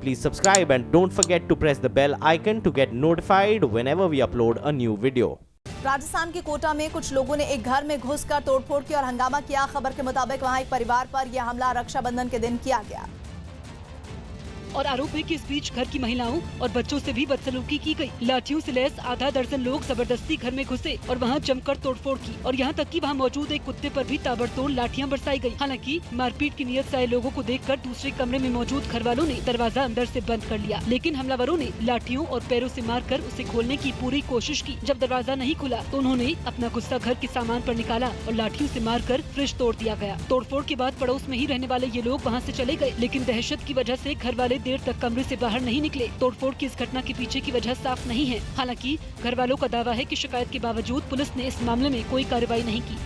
Please subscribe and don't forget to press the bell icon to get notified whenever we upload a new video. Rajasthan के कोटा में कुछ लोगों ने एक घर में घुसकर तोड़फोड़ की और हंगामा किया। खबर के मुताबिक वहां एक परिवार पर यह हमला रक्षाबंधन के दिन किया गया और आरोप है कि इस बीच घर की महिलाओं और बच्चों से भी बदसलूकी की गई। लाठियों से लैस आधा दर्जन लोग जबरदस्ती घर में घुसे और वहां जमकर तोड़फोड़ की और यहां तक कि वहां मौजूद एक कुत्ते पर भी ताबड़तोड़ लाठियां बरसाई गई। हालांकि मारपीट की नीयत से आए लोगों को देखकर दूसरे कमरे में मौजूद घर वालों ने दरवाजा अंदर से बंद कर लिया, लेकिन हमलावरों ने लाठियों और पैरों से मारकर उसे खोलने की पूरी कोशिश की। जब दरवाजा नहीं खुला तो उन्होंने अपना गुस्सा घर के सामान पर निकाला और लाठियों से मारकर फ्रिज तोड़ दिया गया। तोड़फोड़ के बाद पड़ोस में ही रहने वाले ये लोग वहाँ से चले गए, लेकिन दहशत की वजह से घर वाले देर तक कमरे से बाहर नहीं निकले। तोड़फोड़ की इस घटना के पीछे की वजह साफ नहीं है। हालांकि घर वालों का दावा है कि शिकायत के बावजूद पुलिस ने इस मामले में कोई कार्रवाई नहीं की।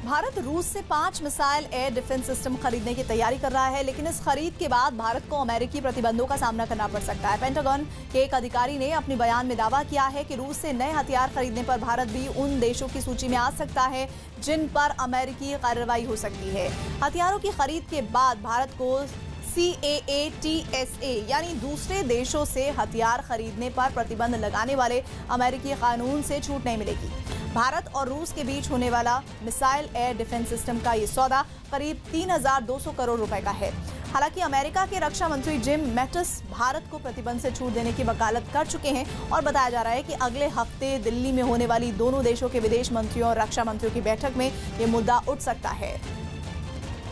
भारत रूस से 5 मिसाइल एयर डिफेंस सिस्टम खरीदने की तैयारी कर रहा है, लेकिन इस खरीद के बाद भारत को अमेरिकी प्रतिबंधों का सामना करना पड़ सकता है। पेंटागन के एक अधिकारी ने अपने बयान में दावा किया है कि रूस से नए हथियार खरीदने पर भारत भी उन देशों की सूची में आ सकता है जिन पर अमेरिकी कार्रवाई हो सकती है। हथियारों की खरीद के बाद भारत को CAATSA यानी दूसरे देशों से हथियार खरीदने पर प्रतिबंध लगाने वाले अमेरिकी कानून से छूट नहीं मिलेगी। भारत और रूस के बीच होने वाला मिसाइल एयर डिफेंस सिस्टम का ये सौदा करीब 3,200 करोड़ रुपए का है। हालांकि अमेरिका के रक्षा मंत्री जिम मैटिस भारत को प्रतिबंध से छूट देने की वकालत कर चुके हैं और बताया जा रहा है कि अगले हफ्ते दिल्ली में होने वाली दोनों देशों के विदेश मंत्रियों और रक्षा मंत्रियों की बैठक में ये मुद्दा उठ सकता है।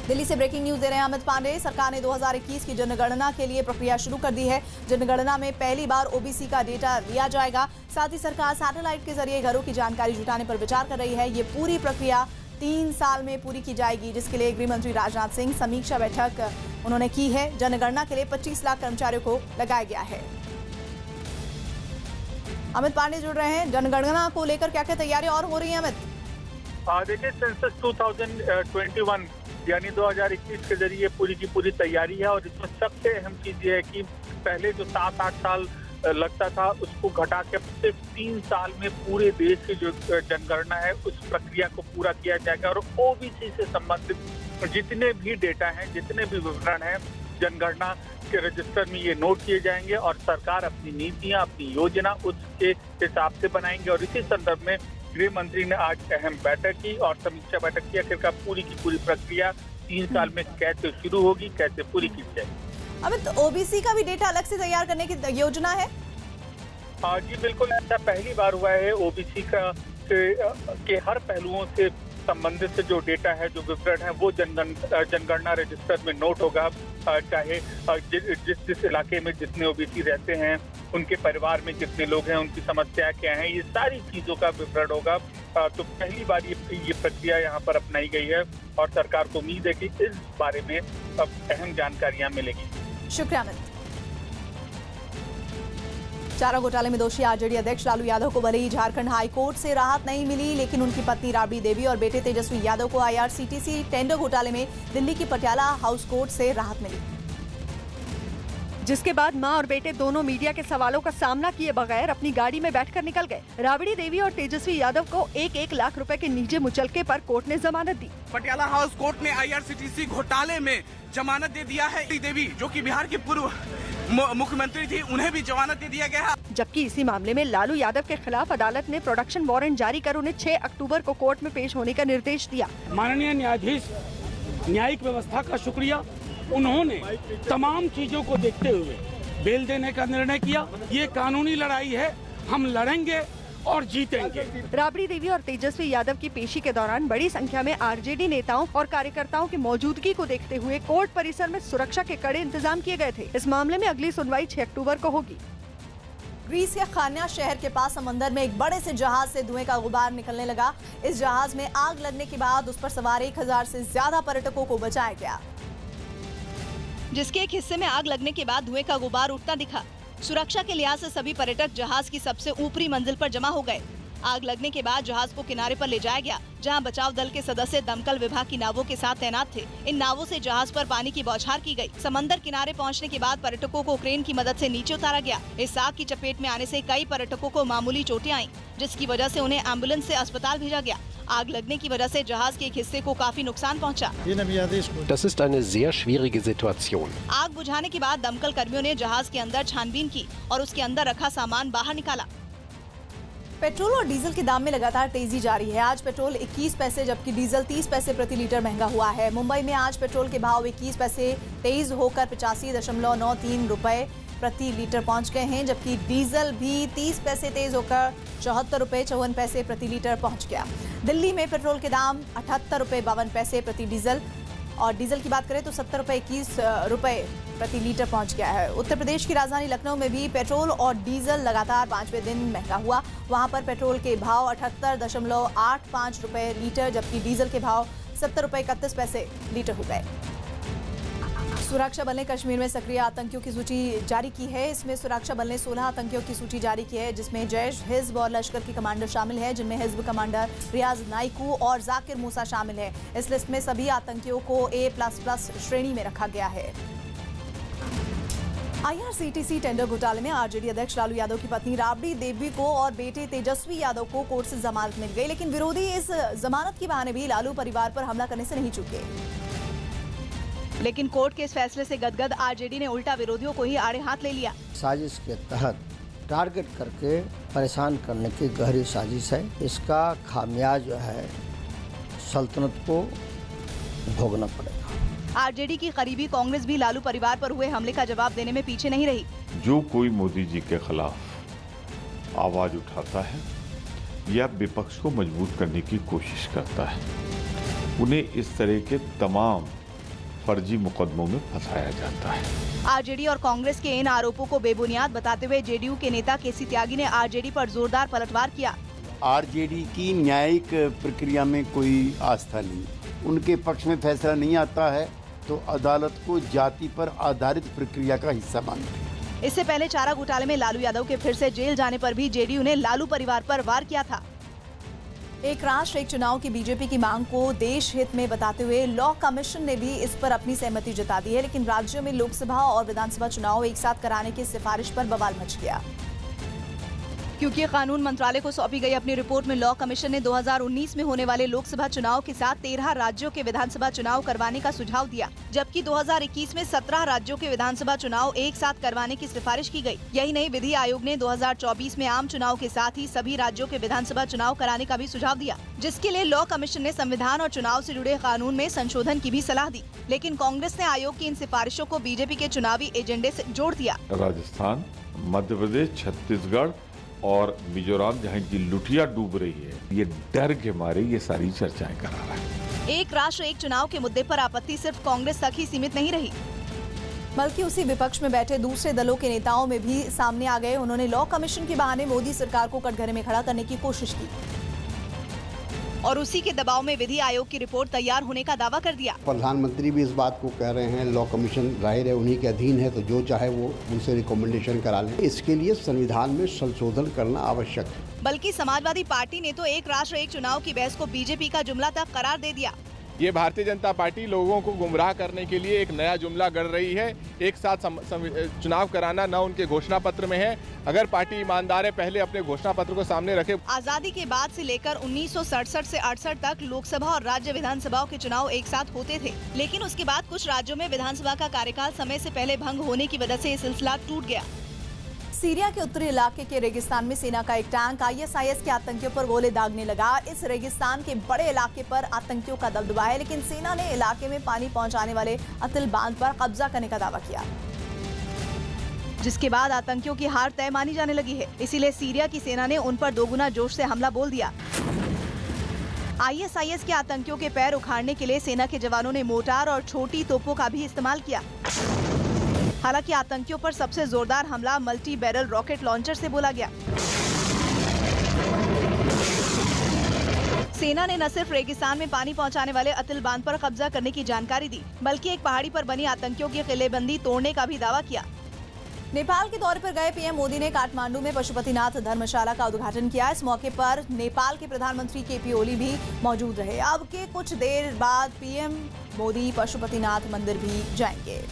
दिल्ली से ब्रेकिंग न्यूज दे रहे हैं अमित पांडे। सरकार ने 2021 की जनगणना के लिए प्रक्रिया शुरू कर दी है। जनगणना में पहली बार ओबीसी का डेटा लिया जाएगा। साथ ही सरकार सैटेलाइट के जरिए घरों की जानकारी जुटाने पर विचार कर रही है। ये पूरी प्रक्रिया 3 साल में पूरी की जाएगी, जिसके लिए गृह मंत्री राजनाथ सिंह समीक्षा बैठक उन्होंने की है। जनगणना के लिए 25 लाख कर्मचारियों को लगाया गया है। अमित पांडे जुड़ रहे हैं। जनगणना को लेकर क्या क्या तैयारियां और हो रही है अमित? देखिए, सेंसस 2021 यानी 2021 के जरिए पूरी की पूरी तैयारी है और इसमें सबसे अहम चीज ये है कि पहले जो 7-8 साल लगता था उसको घटा के सिर्फ 3 साल में पूरे देश की जो जनगणना है उस प्रक्रिया को पूरा किया जाएगा और ओबीसी से संबंधित जितने भी डेटा हैं, जितने भी विवरण हैं, जनगणना के रजिस्टर में ये नोट किए जाएंगे और सरकार अपनी नीतियां, अपनी योजना उसके हिसाब से बनाएंगे। और इसी संदर्भ में गृह मंत्री ने आज अहम बैठक की और समीक्षा बैठक की। आखिरकार पूरी की पूरी प्रक्रिया 3 साल में कैसे शुरू होगी, कैसे पूरी की जाएगी। अमित, ओबीसी का भी डेटा अलग से तैयार करने की योजना है? जी बिल्कुल, ऐसा पहली बार हुआ है। ओबीसी का के हर पहलुओं से संबंधित जो डेटा है, जो विवरण है, वो जनगणना रजिस्टर में नोट होगा। चाहे जिस इलाके में जितने ओबीसी रहते हैं, उनके परिवार में कितने लोग हैं, उनकी समस्या क्या है, ये सारी चीजों का विवरण होगा। तो पहली बार ये प्रक्रिया यहाँ पर अपनाई गई है और सरकार को उम्मीद है कि इस बारे में अब अहम जानकारियां मिलेगी। शुक्रिया अमित। चारा घोटाले में दोषी आरजेडी अध्यक्ष लालू यादव को भले ही झारखंड हाई कोर्ट से राहत नहीं मिली, लेकिन उनकी पत्नी राबड़ी देवी और बेटे तेजस्वी यादव को IRCTC टेंडर घोटाले में दिल्ली की पटियाला हाउस कोर्ट से राहत मिली, जिसके बाद मां और बेटे दोनों मीडिया के सवालों का सामना किए बगैर अपनी गाड़ी में बैठकर निकल गए। राबड़ी देवी और तेजस्वी यादव को 1-1 लाख रुपए के निजी मुचलके पर कोर्ट ने जमानत दी। पटियाला हाउस कोर्ट ने IRCTC घोटाले में जमानत दे दिया है। देवी, जो कि बिहार की पूर्व मुख्यमंत्री थी, उन्हें भी जमानत दे दिया गया है। जबकि इसी मामले में लालू यादव के खिलाफ अदालत ने प्रोडक्शन वारंट जारी कर उन्हें 6 अक्टूबर को कोर्ट में पेश होने का निर्देश दिया। माननीय न्यायाधीश न्यायिक व्यवस्था का शुक्रिया, उन्होंने तमाम चीजों को देखते हुए बेल देने का निर्णय किया। ये कानूनी लड़ाई है, हम लड़ेंगे और जीतेंगे। राबड़ी देवी और तेजस्वी यादव की पेशी के दौरान बड़ी संख्या में आरजेडी नेताओं और कार्यकर्ताओं की मौजूदगी को देखते हुए कोर्ट परिसर में सुरक्षा के कड़े इंतजाम किए गए थे। इस मामले में अगली सुनवाई 6 अक्टूबर को होगी। ग्रीस के खान्या शहर के पास समंदर में एक बड़े से जहाज से धुएं का गुबार निकलने लगा। इस जहाज में आग लगने के बाद उस पर सवार 1000 से ज्यादा पर्यटकों को बचाया गया, जिसके एक हिस्से में आग लगने के बाद धुएं का गुबार उठता दिखा। सुरक्षा के लिहाज से सभी पर्यटक जहाज की सबसे ऊपरी मंजिल पर जमा हो गए। आग लगने के बाद जहाज को किनारे पर ले जाया गया, जहां बचाव दल के सदस्य दमकल विभाग की नावों के साथ तैनात थे। इन नावों से जहाज पर पानी की बौछार की गई। समंदर किनारे पहुंचने के बाद पर्यटकों को क्रेन की मदद से नीचे उतारा गया। इस आग की चपेट में आने से कई पर्यटकों को मामूली चोटें आईं, जिसकी वजह से उन्हें एम्बुलेंस से अस्पताल भेजा गया। आग लगने की वजह से जहाज के एक हिस्से को काफी नुकसान पहुंचा। Das ist eine sehr schwierige Situation. आग बुझाने के बाद दमकल कर्मियों ने जहाज के अंदर छानबीन की और उसके अंदर रखा सामान बाहर निकाला। पेट्रोल और डीजल के दाम में लगातार तेजी जारी है। आज पेट्रोल 21 पैसे जबकि डीजल 30 पैसे प्रति लीटर महंगा हुआ है। मुंबई में आज पेट्रोल के भाव 21 पैसे तेज होकर 85.93 रुपए प्रति लीटर पहुंच गए हैं, जबकि डीजल भी 30 पैसे तेज होकर 74 रुपए 54 पैसे प्रति लीटर पहुंच गया। दिल्ली में पेट्रोल के दाम 78 रुपए 52 पैसे प्रति डीजल और डीजल की बात करें तो 70 रुपए 21 रुपए प्रति लीटर पहुंच गया है। उत्तर प्रदेश की राजधानी लखनऊ में भी पेट्रोल और डीजल लगातार 5वें दिन महंगा हुआ। वहां पर पेट्रोल के भाव 78.85 रुपए लीटर जबकि डीजल के भाव 70 रुपए 31 पैसे लीटर हो गए। सुरक्षा बल ने कश्मीर में सक्रिय आतंकियों की सूची जारी की है। इसमें सुरक्षा बल ने 16 आतंकियों की सूची जारी की है, जिसमें जैश, हिज्ब और लश्कर के कमांडर शामिल हैं, जिनमें हिज्ब कमांडर रियाज नाइकू और जाकिर मूसा शामिल है। इस लिस्ट में सभी आतंकियों को A++ श्रेणी में रखा गया है। IRCTC टेंडर घोटाले में आरजेडी अध्यक्ष लालू यादव की पत्नी राबड़ी देवी को और बेटे तेजस्वी यादव को कोर्ट से जमानत मिल गई, लेकिन विरोधी इस जमानत के बहाने भी लालू परिवार पर हमला करने से नहीं चूके। लेकिन कोर्ट के इस फैसले से गदगद आरजेडी ने उल्टा विरोधियों को ही आड़े हाथ ले लिया। साजिश के तहत टारगेट करके परेशान करने की गहरी साजिश है। इसका खामियाजा जो है सल्तनत को भोगना पड़ेगा। आरजेडी की करीबी कांग्रेस भी लालू परिवार पर हुए हमले का जवाब देने में पीछे नहीं रही। जो कोई मोदी जी के खिलाफ आवाज उठाता है या विपक्ष को मजबूत करने की कोशिश करता है, उन्हें इस तरह के तमाम फर्जी मुकदमों में फंसाया जाता है। आरजेडी और कांग्रेस के इन आरोपों को बेबुनियाद बताते हुए जेडीयू के नेता केसी त्यागी ने आरजेडी पर जोरदार पलटवार किया। आरजेडी की न्यायिक प्रक्रिया में कोई आस्था नहीं, उनके पक्ष में फैसला नहीं आता है तो अदालत को जाति पर आधारित प्रक्रिया का हिस्सा मानते हैं। इससे पहले चारा घोटाले में लालू यादव के फिर से जेल जाने पर भी जेडीयू ने लालू परिवार पर वार किया था। एक राष्ट्र एक चुनाव की बीजेपी की मांग को देश हित में बताते हुए लॉ कमीशन ने भी इस पर अपनी सहमति जता दी है, लेकिन राज्यों में लोकसभा और विधानसभा चुनाव एक साथ कराने की सिफारिश पर बवाल मच गया। क्योंकि कानून मंत्रालय को सौंपी गई अपनी रिपोर्ट में लॉ कमीशन ने 2019 में होने वाले लोकसभा चुनाव के साथ 13 राज्यों के विधानसभा चुनाव करवाने का सुझाव दिया, जबकि 2021 में 17 राज्यों के विधानसभा चुनाव एक साथ करवाने की सिफारिश की गई। यही नहीं, विधि आयोग ने 2024 में आम चुनाव के साथ ही सभी राज्यों के विधानसभा चुनाव कराने का भी सुझाव दिया, जिसके लिए लॉ कमीशन ने संविधान और चुनाव से जुड़े कानून में संशोधन की भी सलाह दी। लेकिन कांग्रेस ने आयोग की इन सिफारिशों को बीजेपी के चुनावी एजेंडे से जोड़ दिया। राजस्थान, मध्य प्रदेश, छत्तीसगढ़ और मिजोरम जहाँ की लुटिया डूब रही है, ये डर के मारे ये सारी चर्चाएं करा रहा है। एक राष्ट्र एक चुनाव के मुद्दे पर आपत्ति सिर्फ कांग्रेस तक ही सीमित नहीं रही, बल्कि उसी विपक्ष में बैठे दूसरे दलों के नेताओं में भी सामने आ गए। उन्होंने लॉ कमीशन के बहाने मोदी सरकार को कटघरे में खड़ा करने की कोशिश की और उसी के दबाव में विधि आयोग की रिपोर्ट तैयार होने का दावा कर दिया। प्रधानमंत्री भी इस बात को कह रहे हैं, लॉ कमीशन जाहिर है उन्हीं के अधीन है, तो जो चाहे वो उनसे रिकमेंडेशन करा लें। इसके लिए संविधान में संशोधन करना आवश्यक है। बल्कि समाजवादी पार्टी ने तो एक राष्ट्र एक चुनाव की बहस को बीजेपी का जुमला तक करार दे दिया। ये भारतीय जनता पार्टी लोगों को गुमराह करने के लिए एक नया जुमला गढ़ रही है। एक साथ चुनाव कराना न उनके घोषणा पत्र में है। अगर पार्टी ईमानदार है, पहले अपने घोषणा पत्र को सामने रखे। आजादी के बाद से लेकर 1967 से 68 तक लोकसभा और राज्य विधानसभाओं के चुनाव एक साथ होते थे, लेकिन उसके बाद कुछ राज्यों में विधानसभा का कार्यकाल समय से पहले भंग होने की वजह से ये सिलसिला टूट गया। सीरिया के उत्तरी इलाके के रेगिस्तान में सेना का एक टैंक ISIS के आतंकियों पर गोले दागने लगा। इस रेगिस्तान के बड़े इलाके पर आतंकियों का दबदबा है, लेकिन सेना ने इलाके में पानी पहुंचाने वाले अतिल बांध पर कब्जा करने का दावा किया, जिसके बाद आतंकियों की हार तय मानी जाने लगी है। इसीलिए सीरिया की सेना ने उन पर दोगुना जोश से हमला बोल दिया। ISIS के आतंकियों के पैर उखाड़ने के लिए सेना के जवानों ने मोर्टार और छोटी तोपों का भी इस्तेमाल किया। हालांकि आतंकियों पर सबसे जोरदार हमला मल्टी बैरल रॉकेट लॉन्चर से बोला गया। सेना ने न सिर्फ रेगिस्तान में पानी पहुंचाने वाले अतिल बांध पर कब्जा करने की जानकारी दी, बल्कि एक पहाड़ी पर बनी आतंकियों की किलेबंदी तोड़ने का भी दावा किया। नेपाल के दौरे पर गए पीएम मोदी ने काठमांडू में पशुपतिनाथ धर्मशाला का उद्घाटन किया। इस मौके पर नेपाल के प्रधानमंत्री KP ओली भी मौजूद रहे। अब के कुछ देर बाद पीएम मोदी पशुपतिनाथ मंदिर भी जाएंगे।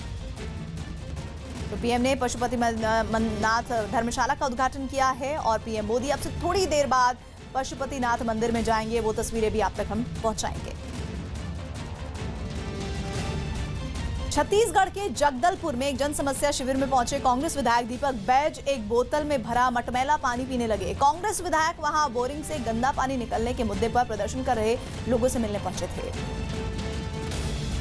तो पीएम ने पशुपतिनाथ धर्मशाला का उद्घाटन किया है और पीएम मोदी अब से थोड़ी देर बाद पशुपतिनाथ मंदिर में जाएंगे। वो तस्वीरें भी आप तक हम पहुंचाएंगे। छत्तीसगढ़ के जगदलपुर में एक जन समस्या शिविर में पहुंचे कांग्रेस विधायक दीपक बैज एक बोतल में भरा मटमैला पानी पीने लगे। कांग्रेस विधायक वहां बोरिंग से गंदा पानी निकलने के मुद्दे पर प्रदर्शन कर रहे लोगों से मिलने पहुंचे थे,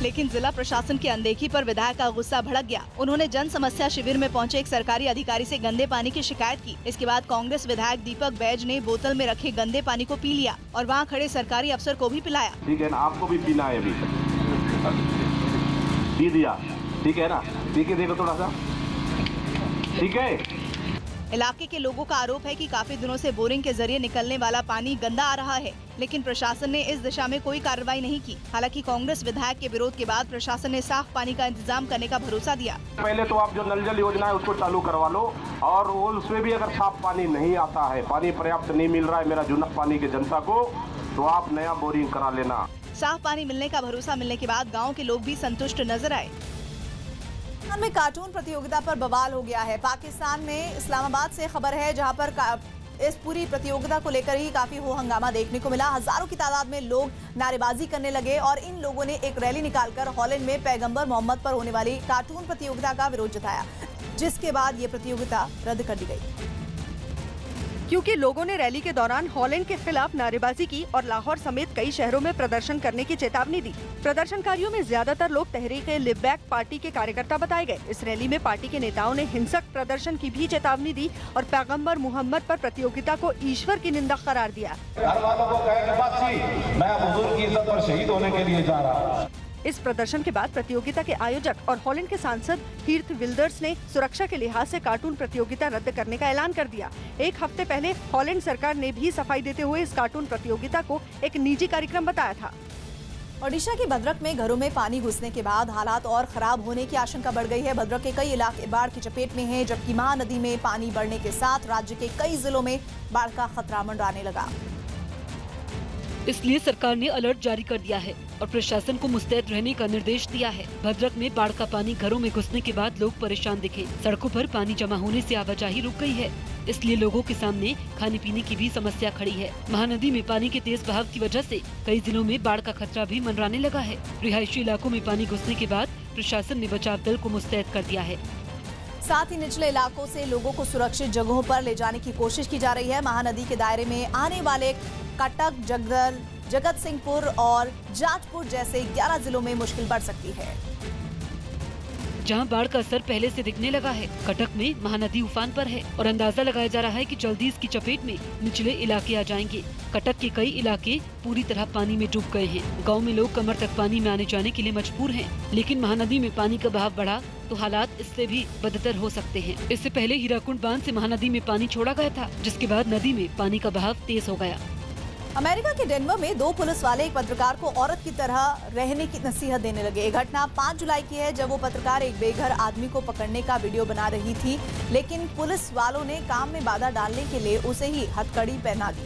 लेकिन जिला प्रशासन की अनदेखी पर विधायक का गुस्सा भड़क गया। उन्होंने जन समस्या शिविर में पहुंचे एक सरकारी अधिकारी से गंदे पानी की शिकायत की। इसके बाद कांग्रेस विधायक दीपक बैज ने बोतल में रखे गंदे पानी को पी लिया और वहां खड़े सरकारी अफसर को भी पिलाया। ठीक है ना, आपको भी पीना है, अभी पी दिया, ठीक है ना, पी के देखो थोड़ा सा, ठीक है। इलाके के लोगों का आरोप है कि काफी दिनों से बोरिंग के जरिए निकलने वाला पानी गंदा आ रहा है, लेकिन प्रशासन ने इस दिशा में कोई कार्रवाई नहीं की। हालांकि कांग्रेस विधायक के विरोध के बाद प्रशासन ने साफ पानी का इंतजाम करने का भरोसा दिया। पहले तो आप जो नल जल योजना है उसको चालू करवा लो, और उसमें भी अगर साफ पानी नहीं आता है, पानी पर्याप्त नहीं मिल रहा है मेरा जुनक पानी के जनता को, तो आप नया बोरिंग करा लेना। साफ पानी मिलने का भरोसा मिलने के बाद गाँव के लोग भी संतुष्ट नजर आए। पाकिस्तान में कार्टून प्रतियोगिता पर बवाल हो गया है। पाकिस्तान में इस्लामाबाद से खबर है, जहां पर इस पूरी प्रतियोगिता को लेकर ही काफी हो हंगामा देखने को मिला। हजारों की तादाद में लोग नारेबाजी करने लगे और इन लोगों ने एक रैली निकालकर हॉलैंड में पैगंबर मोहम्मद पर होने वाली कार्टून प्रतियोगिता का विरोध जताया, जिसके बाद ये प्रतियोगिता रद्द कर दी गई। क्योंकि लोगों ने रैली के दौरान हॉलैंड के खिलाफ नारेबाजी की और लाहौर समेत कई शहरों में प्रदर्शन करने की चेतावनी दी। प्रदर्शनकारियों में ज्यादातर लोग तहरीक-ए-लिबैक पार्टी के कार्यकर्ता बताए गए। इस रैली में पार्टी के नेताओं ने हिंसक प्रदर्शन की भी चेतावनी दी और पैगंबर मोहम्मद पर प्रतियोगिता को ईश्वर की निंदा करार दिया। घर वालों को कहे कि बस मैं हुजूर की इज्जत पर शहीद होने के लिए जा रहा हूं। इस प्रदर्शन के बाद प्रतियोगिता के आयोजक और हॉलैंड के सांसद हीर्थ विल्डर्स ने सुरक्षा के लिहाज से कार्टून प्रतियोगिता रद्द करने का ऐलान कर दिया। एक हफ्ते पहले हॉलैंड सरकार ने भी सफाई देते हुए इस कार्टून प्रतियोगिता को एक निजी कार्यक्रम बताया था। ओडिशा के भद्रक में घरों में पानी घुसने के बाद हालात और खराब होने की आशंका बढ़ गई है। भद्रक के कई इलाके बाढ़ की चपेट में हैं, जबकि महानदी में पानी बढ़ने के साथ राज्य के कई जिलों में बाढ़ का खतरा मंडराने लगा। इसलिए सरकार ने अलर्ट जारी कर दिया है और प्रशासन को मुस्तैद रहने का निर्देश दिया है। भद्रक में बाढ़ का पानी घरों में घुसने के बाद लोग परेशान दिखे। सड़कों पर पानी जमा होने से आवाजाही रुक गई है, इसलिए लोगों के सामने खाने पीने की भी समस्या खड़ी है। महानदी में पानी के तेज बहाव की वजह से कई जिलों में बाढ़ का खतरा भी मंडराने लगा है। रिहायशी इलाकों में पानी घुसने के बाद प्रशासन ने बचाव दल को मुस्तैद कर दिया है। साथ ही निचले इलाकों से लोगों को सुरक्षित जगहों पर ले जाने की कोशिश की जा रही है। महानदी के दायरे में आने वाले कटक, जगदल, जगत सिंहपुर और जाजपुर जैसे 11 जिलों में मुश्किल बढ़ सकती है। जहां बाढ़ का असर पहले से दिखने लगा है, कटक में महानदी उफान पर है और अंदाजा लगाया जा रहा है कि जल्दी इसकी चपेट में निचले इलाके आ जाएंगे। कटक के कई इलाके पूरी तरह पानी में डूब गए हैं। गांव में लोग कमर तक पानी में आने जाने के लिए मजबूर हैं, लेकिन महानदी में पानी का बहाव बढ़ा तो हालात इससे भी बदतर हो सकते हैं। इससे पहले हीराकुंड बांध से महानदी में पानी छोड़ा गया था, जिसके बाद नदी में पानी का बहाव तेज हो गया। अमेरिका के डेनवर में 2 पुलिस वाले एक पत्रकार को औरत की तरह रहने की नसीहत देने लगे। ये घटना 5 जुलाई की है, जब वो पत्रकार एक बेघर आदमी को पकड़ने का वीडियो बना रही थी, लेकिन पुलिस वालों ने काम में बाधा डालने के लिए उसे ही हथकड़ी पहना दी।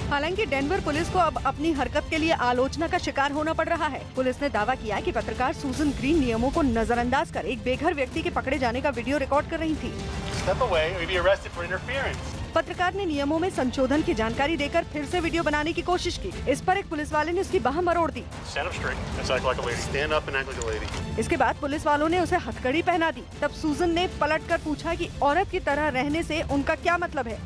हालांकि डेनवर पुलिस को अब अपनी हरकत के लिए आलोचना का शिकार होना पड़ रहा है। पुलिस ने दावा किया कि पत्रकार सूजन ग्रीन नियमों को नजरअंदाज कर एक बेघर व्यक्ति के पकड़े जाने का वीडियो रिकॉर्ड कर रही थी। पत्रकार ने नियमों में संशोधन की जानकारी देकर फिर से वीडियो बनाने की कोशिश की। इस पर एक पुलिस वाले ने उसकी बाह मरोड़ दी। इसके बाद पुलिस वालों ने उसे हथकड़ी पहना दी। तब सूजन ने पलटकर पूछा कि औरत की तरह रहने से उनका क्या मतलब है।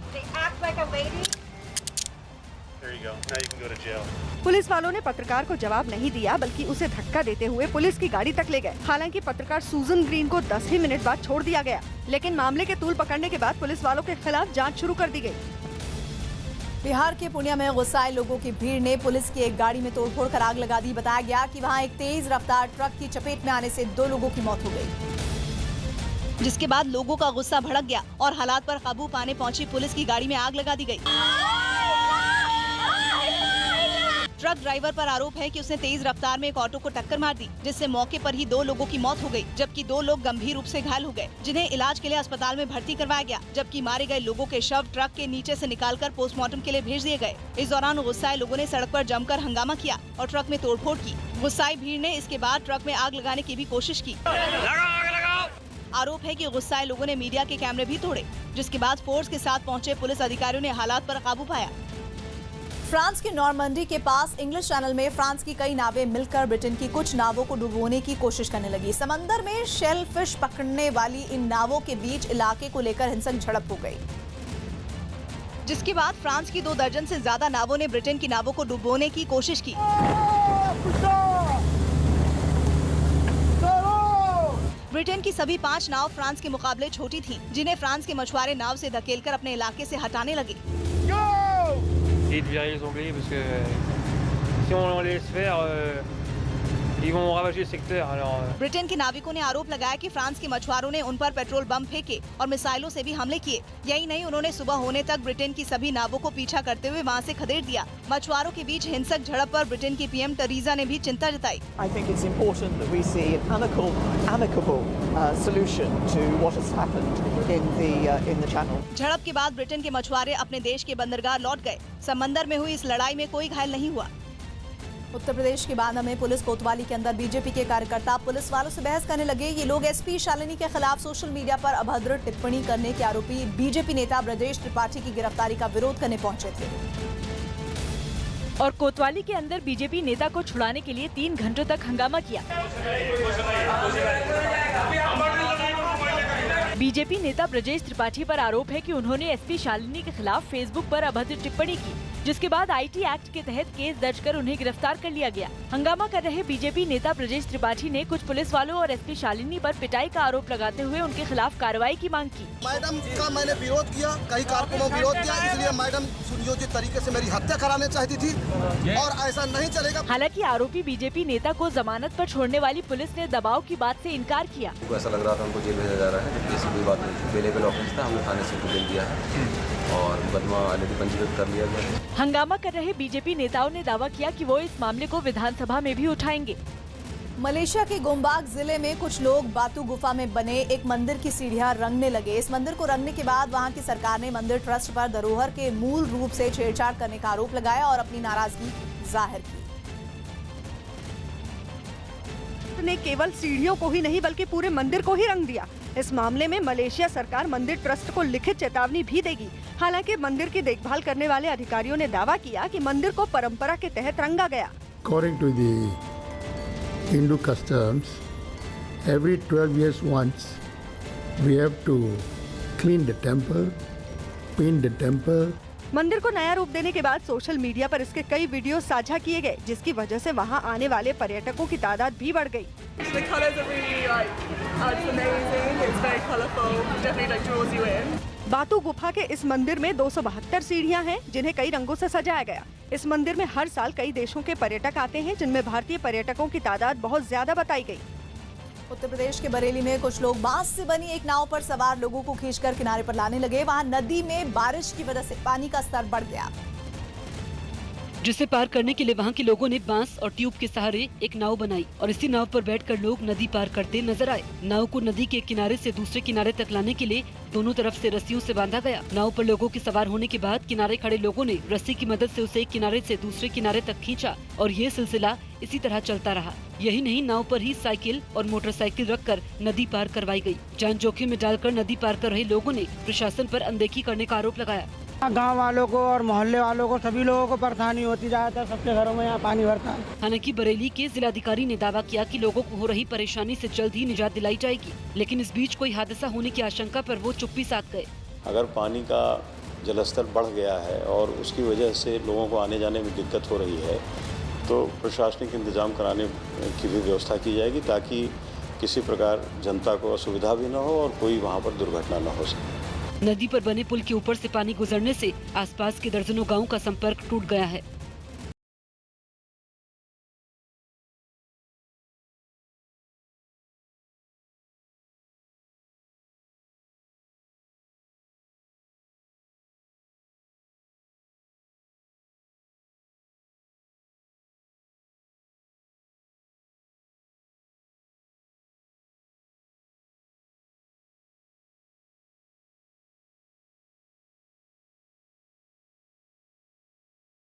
पुलिस वालों ने पत्रकार को जवाब नहीं दिया, बल्कि उसे धक्का देते हुए पुलिस की गाड़ी तक ले गए। हालांकि पत्रकार सूजन ग्रीन को 10 ही मिनट बाद छोड़ दिया गया, लेकिन मामले के तूल पकड़ने के बाद पुलिस वालों के खिलाफ जांच शुरू कर दी गई। बिहार के पूर्णिया में गुस्साए लोगों की भीड़ ने पुलिस की एक गाड़ी में तोड़फोड़ कर आग लगा दी। बताया गया कि वहां एक तेज रफ्तार ट्रक की चपेट में आने से 2 लोगों की मौत हो गई, जिसके बाद लोगों का गुस्सा भड़क गया और हालात पर काबू पाने पहुंची पुलिस की गाड़ी में आग लगा दी गई। ट्रक ड्राइवर पर आरोप है कि उसने तेज रफ्तार में एक ऑटो को टक्कर मार दी, जिससे मौके पर ही 2 लोगों की मौत हो गई, जबकि 2 लोग गंभीर रूप से घायल हो गए, जिन्हें इलाज के लिए अस्पताल में भर्ती करवाया गया। जबकि मारे गए लोगों के शव ट्रक के नीचे से निकालकर पोस्टमार्टम के लिए भेज दिए गए। इस दौरान गुस्साए लोगों ने सड़क पर जमकर हंगामा किया और ट्रक में तोड़फोड़ की। गुस्साई भीड़ ने इसके बाद ट्रक में आग लगाने की भी कोशिश की। आरोप है कि गुस्साए लोगों ने मीडिया के कैमरे भी तोड़े, जिसके बाद फोर्स के साथ पहुंचे पुलिस अधिकारियों ने हालात पर काबू पाया। फ्रांस के नॉर्मंडी के पास इंग्लिश चैनल में फ्रांस की कई नावें मिलकर ब्रिटेन की कुछ नावों को डुबोने की कोशिश करने लगी। समंदर में शेल फिश पकड़ने वाली इन नावों के बीच इलाके को लेकर हिंसक झड़प हो गई, जिसके बाद फ्रांस की 2 दर्जन से ज्यादा नावों ने ब्रिटेन की नावों को डुबोने की कोशिश की। ब्रिटेन की सभी 5 नाव फ्रांस के मुकाबले छोटी थीं, जिन्हें फ्रांस के मछुआरे नाव से धकेलकर अपने इलाके से हटाने लगे। ब्रिटेन के नाविकों ने आरोप लगाया कि फ्रांस के मछुआरों ने उन पर पेट्रोल बम फेंके और मिसाइलों से भी हमले किए। यही नहीं, उन्होंने सुबह होने तक ब्रिटेन की सभी नावों को पीछा करते हुए वहां से खदेड़ दिया। मछुआरों के बीच हिंसक झड़प पर ब्रिटेन की पीएम टेरेसा ने भी चिंता जताई। झड़प के बाद ब्रिटेन के मछुआरे अपने देश के बंदरगाह लौट गए। समंदर में हुई इस लड़ाई में कोई घायल नहीं हुआ। उत्तर प्रदेश के बांदा में पुलिस कोतवाली के अंदर बीजेपी के कार्यकर्ता पुलिस वालों से बहस करने लगे। ये लोग एसपी शालिनी के खिलाफ सोशल मीडिया पर अभद्र टिप्पणी करने के आरोपी बीजेपी नेता ब्रजेश त्रिपाठी की गिरफ्तारी का विरोध करने पहुंचे थे और कोतवाली के अंदर बीजेपी नेता को छुड़ाने के लिए 3 घंटों तक हंगामा किया। बीजेपी नेता ब्रजेश त्रिपाठी पर आरोप है कि उन्होंने एसपी शालिनी के खिलाफ फेसबुक पर अभद्र टिप्पणी की, जिसके बाद आईटी एक्ट के तहत केस दर्ज कर उन्हें गिरफ्तार कर लिया गया। हंगामा कर रहे बीजेपी नेता ब्रजेश त्रिपाठी ने कुछ पुलिस वालों और एसपी शालिनी पर पिटाई का आरोप लगाते हुए उनके खिलाफ कार्रवाई की मांग की। मैडम का मैंने विरोध किया, कई कारकुनों विरोध किया, इसलिए मैडम सुनियोजित तरीके से मेरी हत्या कराने चाहती थी और ऐसा नहीं चलेगा। हालांकि आरोपी बीजेपी नेता को जमानत पर छोड़ने वाली पुलिस ने दबाव की बात से इनकार किया। ऐसा लग रहा था उनको जेल भेजा जा रहा है, जबकि ऐसी कोई बात नहीं थी। अवेलेबल ऑफिस था, हमने थाने से उनको जेल दिया है और मुकदमा ऑलरेडी पंजीकृत कर लिया गया है। हंगामा कर रहे बीजेपी नेताओं ने दावा किया कि वो इस मामले को विधानसभा में भी उठाएंगे। मलेशिया के गोम्बाग जिले में कुछ लोग बातू गुफा में बने एक मंदिर की सीढ़ियां रंगने लगे। इस मंदिर को रंगने के बाद वहां की सरकार ने मंदिर ट्रस्ट पर धरोहर के मूल रूप से छेड़छाड़ करने का आरोप लगाया और अपनी नाराजगी जाहिर की। ने केवल सीढ़ियों को ही नहीं बल्कि पूरे मंदिर को ही रंग दिया। इस मामले में मलेशिया सरकार मंदिर ट्रस्ट को लिखित चेतावनी भी देगी। हालांकि मंदिर की देखभाल करने वाले अधिकारियों ने दावा किया कि मंदिर को परंपरा के तहत रंगा गया। According to the Hindu customs, every 12 years once we have to clean the temple, paint the temple. मंदिर को नया रूप देने के बाद सोशल मीडिया पर इसके कई वीडियो साझा किए गए, जिसकी वजह से वहां आने वाले पर्यटकों की तादाद भी बढ़ गई। बातू गुफा के इस मंदिर में 272 सीढ़ियां हैं, जिन्हें कई रंगों से सजाया गया। इस मंदिर में हर साल कई देशों के पर्यटक आते हैं, जिनमें भारतीय पर्यटकों की तादाद बहुत ज्यादा बताई गई। उत्तर प्रदेश के बरेली में कुछ लोग बांस से बनी एक नाव पर सवार लोगों को खींचकर किनारे पर लाने लगे। वहां नदी में बारिश की वजह से पानी का स्तर बढ़ गया, जिसे पार करने के लिए वहां के लोगों ने बांस और ट्यूब के सहारे एक नाव बनाई और इसी नाव पर बैठकर लोग नदी पार करते नजर आए। नाव को नदी के किनारे से दूसरे किनारे तक लाने के लिए दोनों तरफ से रस्सियों से बांधा गया। नाव पर लोगों के सवार होने के बाद किनारे खड़े लोगों ने रस्सी की मदद से उसे एक किनारे से दूसरे किनारे तक खींचा और ये सिलसिला इसी तरह चलता रहा। यही नहीं, नाव पर ही साइकिल और मोटरसाइकिल रखकर नदी पार करवाई गई। जान जोखिम में डालकर नदी पार कर रहे लोगों ने प्रशासन पर अनदेखी करने का आरोप लगाया। गांव वालों को और मोहल्ले वालों को, सभी लोगों को परेशानी होती, ज्यादातर सबके घरों में यहाँ पानी भरता है। हालांकि बरेली के जिलाधिकारी ने दावा किया कि लोगों को हो रही परेशानी से जल्द ही निजात दिलाई जाएगी, लेकिन इस बीच कोई हादसा होने की आशंका पर वो चुप्पी साध गए। अगर पानी का जलस्तर बढ़ गया है और उसकी वजह से लोगों को आने जाने में दिक्कत हो रही है, तो प्रशासनिक इंतजाम कराने की भी व्यवस्था की जाएगी, ताकि किसी प्रकार जनता को असुविधा भी न हो और कोई वहाँ पर दुर्घटना न हो सके। नदी पर बने पुल के ऊपर से पानी गुजरने से आसपास के दर्जनों गांवों का संपर्क टूट गया है।